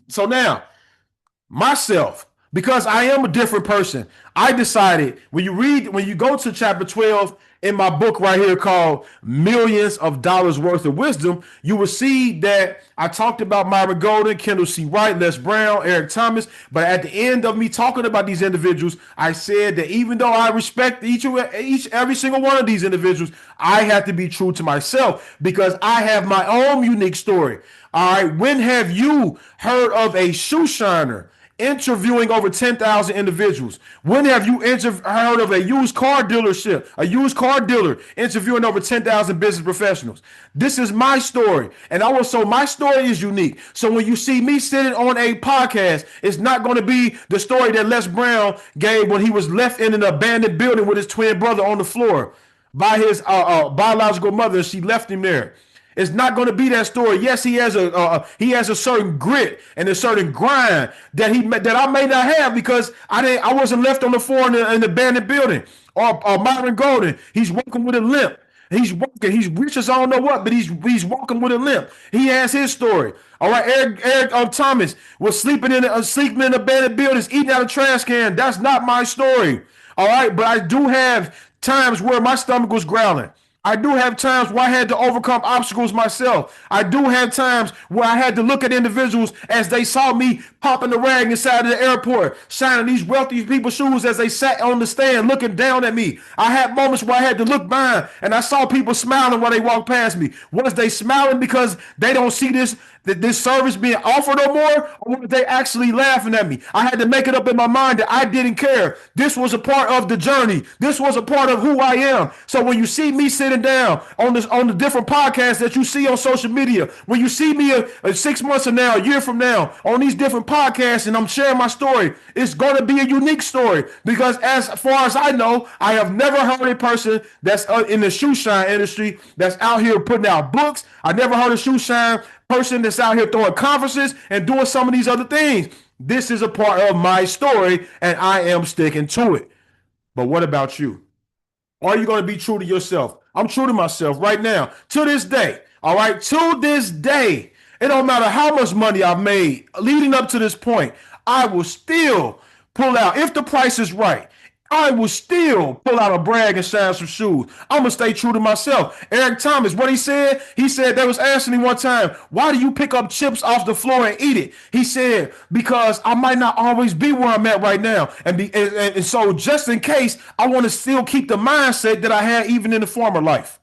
So now, myself, because I am a different person, I decided when you go to chapter 12 in my book right here called Millions of Dollars Worth of Wisdom, you will see that I talked about Myron Golden, Kendall C. Wright, Les Brown, Eric Thomas. But at the end of me talking about these individuals, I said that even though I respect every single one of these individuals, I have to be true to myself because I have my own unique story. All right. When have you heard of a shoe shiner interviewing over 10,000 individuals? When have you heard of a used car dealership, a used car dealer interviewing over 10,000 business professionals? This is my story. And also, my story is unique. So when you see me sitting on a podcast, it's not going to be the story that Les Brown gave when he was left in an abandoned building with his twin brother on the floor by his biological mother. She left him there. It's not going to be that story. Yes, he has a certain grit and a certain grind that I may not have because I wasn't left on the floor in an abandoned building. Or Myron Golden, he's walking with a limp. He's walking. He's rich as I don't know what, but he's walking with a limp. He has his story. All right, Eric Thomas was sleeping in abandoned buildings, eating out of trash can. That's not my story. All right, but I do have times where my stomach was growling. I do have times where I had to overcome obstacles myself. I do have times where I had to look at individuals as they saw me popping the rag inside of the airport, shining these wealthy people's shoes as they sat on the stand looking down at me. I had moments where I had to look behind and I saw people smiling while they walked past me. Was they smiling because they don't see this service being offered no more, or were they actually laughing at me? I had to make it up in my mind that I didn't care. This was a part of the journey. This was a part of who I am. So when you see me sitting down on the different podcasts that you see on social media, when you see me 6 months from now, a year from now, on these different podcasts, and I'm sharing my story, it's going to be a unique story because as far as I know, I have never heard a person that's in the shoe shine industry that's out here putting out books. I never heard a shoe shine person that's out here throwing conferences and doing some of these other things. This is a part of my story, and I am sticking to it. But what about you? Are you going to be true to yourself? I'm true to myself right now, to this day. All right, to this day. It don't matter how much money I've made leading up to this point, I will still pull out, if the price is right, I will still pull out a brag and shine some shoes. I'm gonna stay true to myself. Eric Thomas, what he said they was asking me one time, why do you pick up chips off the floor and eat it? He said, because I might not always be where I'm at right now. And so just in case, I want to still keep the mindset that I had even in the former life.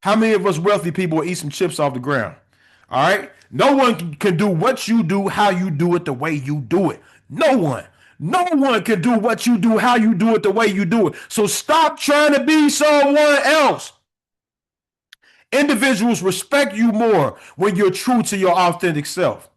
How many of us wealthy people will eat some chips off the ground? All right. No one can do what you do, how you do it, the way you do it. No one. No one can do what you do, how you do it, the way you do it. So stop trying to be someone else. Individuals respect you more when you're true to your authentic self.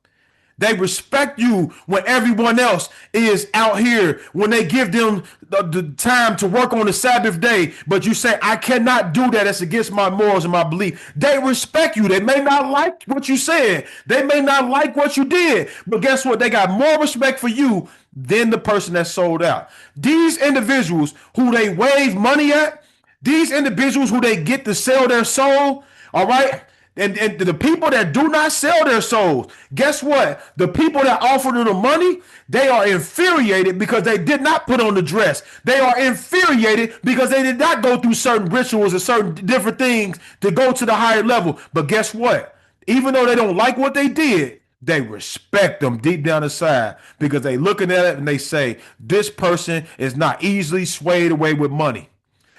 They respect you when everyone else is out here, when they give them the time to work on the Sabbath day, but you say, I cannot do that. That's against my morals and my belief. They respect you. They may not like what you said. They may not like what you did, but guess what? They got more respect for you than the person that sold out. These individuals who they wave money at, these individuals who they get to sell their soul, all right? And the people that do not sell their souls, guess what? The people that offer them the money, they are infuriated because they did not put on the dress. They are infuriated because they did not go through certain rituals and certain different things to go to the higher level. But guess what? Even though they don't like what they did, they respect them deep down inside because they looking at it and they say, this person is not easily swayed away with money.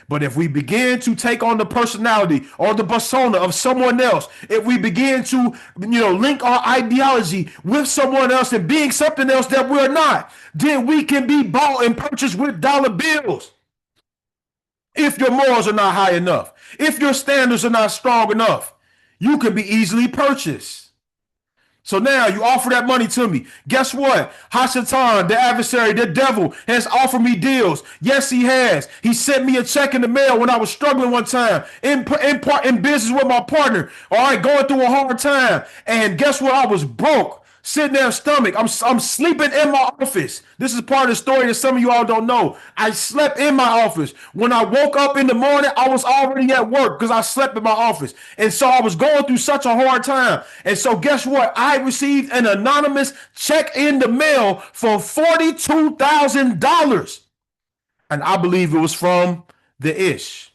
But if we begin to take on the personality or the persona of someone else, if we begin to, link our ideology with someone else and being something else that we're not, then we can be bought and purchased with dollar bills. If your morals are not high enough, if your standards are not strong enough, you can be easily purchased. So now you offer that money to me. Guess what? Hashatan, the adversary, the devil, has offered me deals. Yes, he has. He sent me a check in the mail when I was struggling one time in business with my partner. All right, going through a hard time. And guess what? I was broke. sitting there, stomach. I'm sleeping in my office. This is part of the story that some of you all don't know. I slept in my office. When I woke up in the morning, I was already at work because I slept in my office. And so I was going through such a hard time. And so guess what? I received an anonymous check in the mail for $42,000. And I believe it was from the Ish.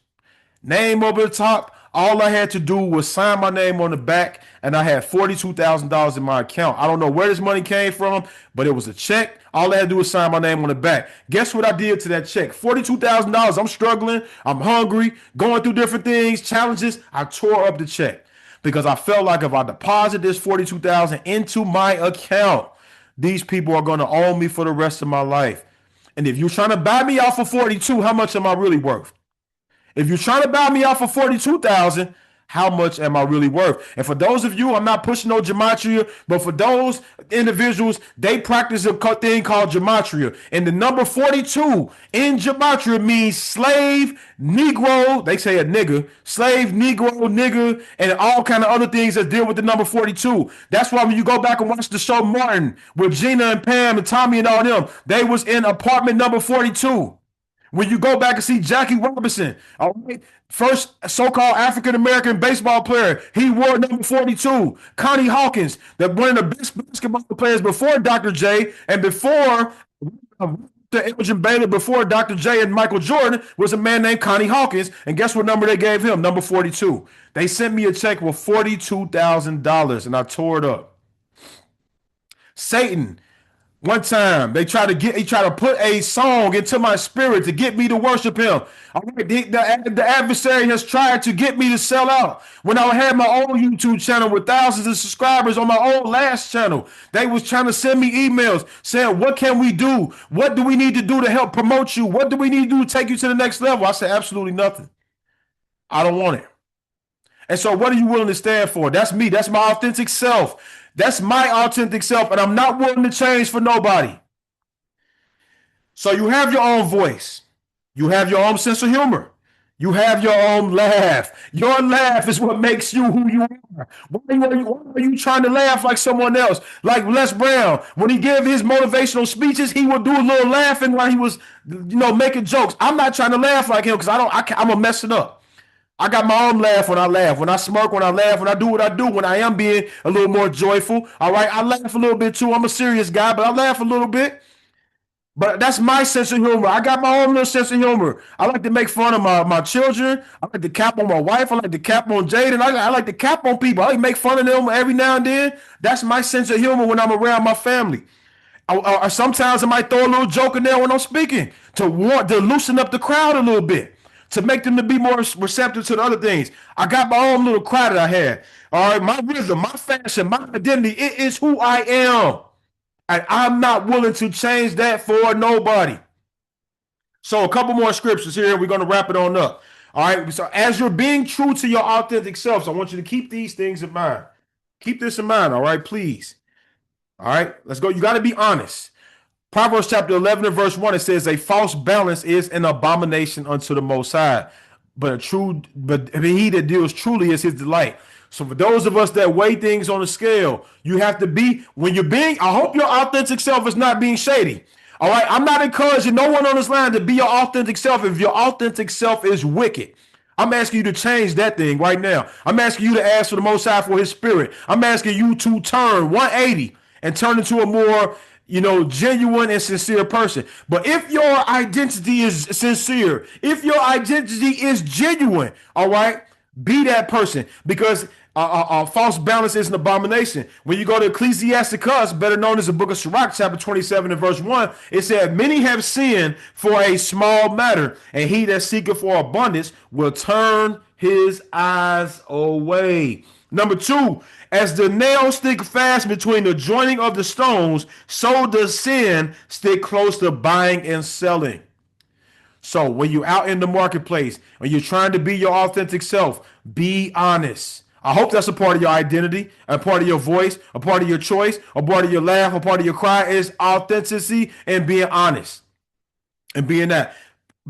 Name over the top. All I had to do was sign my name on the back, and I had $42,000 in my account. I don't know where this money came from, but it was a check. All I had to do was sign my name on the back. Guess what I did to that check? $42,000. I'm struggling. I'm hungry, going through different things, challenges. I tore up the check because I felt like if I deposit this $42,000 into my account, these people are going to own me for the rest of my life. And if you're trying to buy me out for 42, how much am I really worth? If you're trying to buy me out for 42,000, how much am I really worth? And for those of you, I'm not pushing no gematria, but for those individuals, they practice a thing called gematria. And the number 42 in gematria means slave, Negro, they say a nigger, slave, Negro, nigger, and all kind of other things that deal with the number 42. That's why when you go back and watch the show Martin with Gina and Pam and Tommy and all them, they was in apartment number 42. When you go back and see Jackie Robinson, all right, first so-called African-American baseball player, he wore number 42. Connie Hawkins, that one of the best basketball players before Dr. J and before Elgin Baylor, before Dr. J and Michael Jordan, was a man named Connie Hawkins. And guess what number they gave him? Number 42. They sent me a check with $42,000, and I tore it up. Satan. One time, he tried to put a song into my spirit to get me to worship him. All right, the adversary has tried to get me to sell out. When I had my own YouTube channel with thousands of subscribers on my own last channel, they was trying to send me emails saying, what can we do? What do we need to do to help promote you? What do we need to do to take you to the next level? I said, absolutely nothing. I don't want it. And so what are you willing to stand for? That's me. That's my authentic self. That's my authentic self, and I'm not willing to change for nobody. So you have your own voice. You have your own sense of humor. You have your own laugh. Your laugh is what makes you who you are. Why are you trying to laugh like someone else? Like Les Brown, when he gave his motivational speeches, he would do a little laughing while he was, making jokes. I'm not trying to laugh like him because I'm gonna mess it up. I got my own laugh when I laugh, when I smirk, when I laugh, when I do what I do, when I am being a little more joyful. All right, I laugh a little bit too. I'm a serious guy, but I laugh a little bit. But that's my sense of humor. I got my own little sense of humor. I like to make fun of my children. I like to cap on my wife. I like to cap on Jaden. I like to cap on people. I like to make fun of them every now and then. That's my sense of humor when I'm around my family. Sometimes I might throw a little joke in there when I'm speaking to loosen up the crowd a little bit, to make them to be more receptive to the other things. I got my own little cry that I had. All right, my rhythm, my fashion, my identity, it is who I am. And I'm not willing to change that for nobody. So a couple more scriptures here. We're going to wrap it on up. All right, so as you're being true to your authentic self, so I want you to keep these things in mind. Keep this in mind, all right, please. All right, let's go. You got to be honest. Proverbs chapter 11 and verse 1, it says, a false balance is an abomination unto the Most High, but he that deals truly is his delight. So for those of us that weigh things on a scale, you have to be, I hope your authentic self is not being shady. All right, I'm not encouraging no one on this line to be your authentic self if your authentic self is wicked. I'm asking you to change that thing right now. I'm asking you to ask for the Most High for his spirit. I'm asking you to turn 180 and turn into a more genuine and sincere person. But if your identity is sincere, if your identity is genuine, all right, be that person, because false balance is an abomination. When you go to Ecclesiasticus, better known as the book of Sirach, chapter 27 and verse 1, it said, many have sinned for a small matter, and he that seeketh for abundance will turn his eyes away. Number 2, as the nails stick fast between the joining of the stones, so does sin stick close to buying and selling. So when you're out in the marketplace and you're trying to be your authentic self, be honest. I hope that's a part of your identity, a part of your voice, a part of your choice, a part of your laugh, a part of your cry is authenticity and being honest and being that.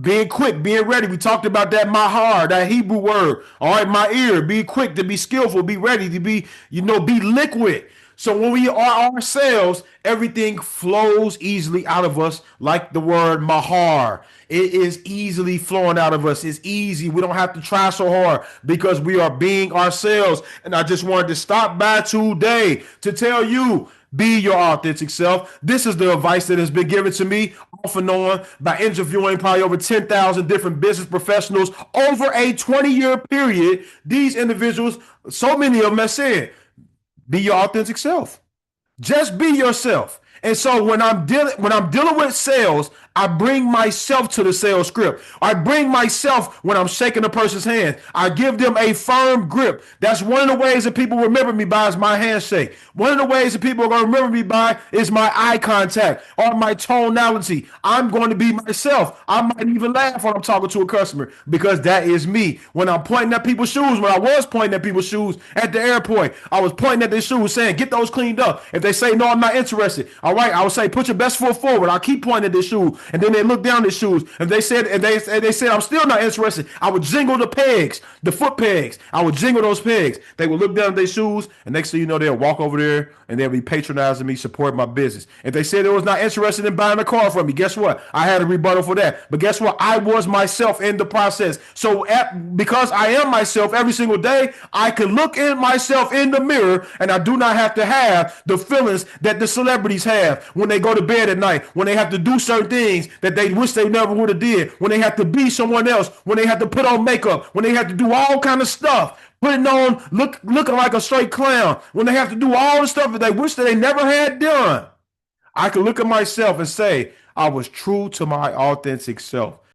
Being quick, being ready. We talked about that mahar, that Hebrew word. All right, my ear. Be quick to be skillful, be ready to be, be liquid. So when we are ourselves, everything flows easily out of us, like the word mahar. It is easily flowing out of us. It's easy. We don't have to try so hard because we are being ourselves. And I just wanted to stop by today to tell you, be your authentic self. This is the advice that has been given to me off and on by interviewing probably over 10,000 different business professionals over a 20-year period. These individuals, so many of them have said, be your authentic self. Just be yourself. And so when I'm dealing with sales, I bring myself to the sales script. I bring myself when I'm shaking a person's hand. I give them a firm grip. That's one of the ways that people remember me by is my handshake. One of the ways that people are going to remember me by is my eye contact or my tonality. I'm going to be myself. I might even laugh when I'm talking to a customer because that is me. When I'm pointing at people's shoes, when I was pointing at people's shoes at the airport, I was pointing at their shoes saying, get those cleaned up. If they say, no, I'm not interested. All right, I would say, put your best foot forward. I'll keep pointing at their shoes. And then they look down their shoes. If they said I'm still not interested, I would jingle the pegs, the foot pegs. I would jingle those pegs. They would look down at their shoes, and next thing you know, they'll walk over there and they'll be patronizing me, support my business. If they said they was not interested in buying a car from me, guess what? I had a rebuttal for that. But guess what? I was myself in the process. So because I am myself every single day, I can look in myself in the mirror, and I do not have to have the feelings that the celebrities have when they go to bed at night, when they have to do certain things that they wish they never would have did, when they have to be someone else, when they have to put on makeup, when they have to do all kind of stuff, putting on looking like a straight clown, when they have to do all the stuff that they wish that they never had done. I can look at myself and say I was true to my authentic self.